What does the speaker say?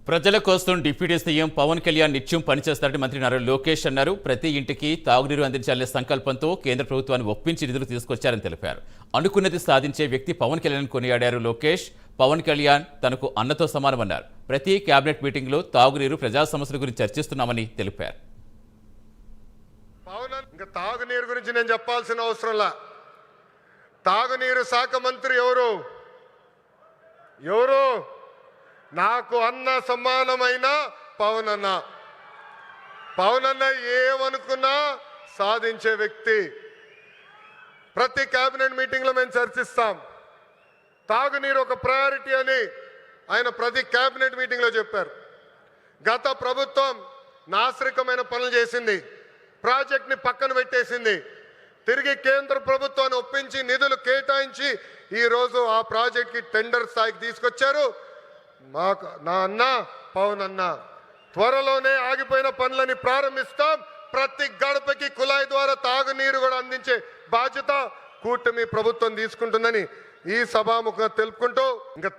ప్రజల కోసం deputy CM Pawan Kalyan నిత్యం పనిచేస్తారని మంత్రి నారా లోకేష్ అన్నారు. ప్రతి ఇంటికి తాగునీరు అందించాలనే సంకల్పంతో కేంద్ర ప్రభుత్వాన్ని ఒప్పించి నిధులు తీసుకొచ్చారని తెలిపారు. అనుకున్నది సాధించే వ్యక్తి పవన్ కళ్యాణ్ కొనియాడారు లోకేష్. పవన్ కళ్యాణ్ తనకు అన్నతో సమానమన్నారు. ప్రతి కేబినెట్ మీటింగ్లో తాగునీరు ప్రజా సమస్యల గురించి చర్చిస్తున్నామని తెలిపారు. ఇంకా తాగునీరు గురించి నేను చెప్పాల్సిన అవసరంలా. తాగునీరు శాఖ మంత్రి ఎవరు నాకు అన్న సమానమైన పవన్ అన్న ఏమనుకున్నా సాధించే వ్యక్తి. ప్రతి కేబినెట్ మీటింగ్లో మేము చర్చిస్తాం. తాగునీరు ఒక ప్రయారిటీ అని ఆయన ప్రతి కేబినెట్ మీటింగ్లో చెప్పారు. గత ప్రభుత్వం నాశరికమైన పనులు చేసింది, ప్రాజెక్ట్ని పక్కన పెట్టేసింది. తిరిగి కేంద్ర ప్రభుత్వాన్ని ఒప్పించి నిధులు కేటాయించి ఈరోజు ఆ ప్రాజెక్ట్కి టెండర్ స్థాయికి తీసుకొచ్చారు. నా అన్న పవన్ అన్న త్వరలోనే ఆగిపోయిన పనులని ప్రారంభిస్తాం. ప్రతి గడపకి కుళాయి ద్వారా తాగునీరు కూడా అందించే బాధ్యత కూటమి ప్రభుత్వం తీసుకుంటుందని ఈ సభాముఖంగా తెలుపుకుంటూ ఇంకా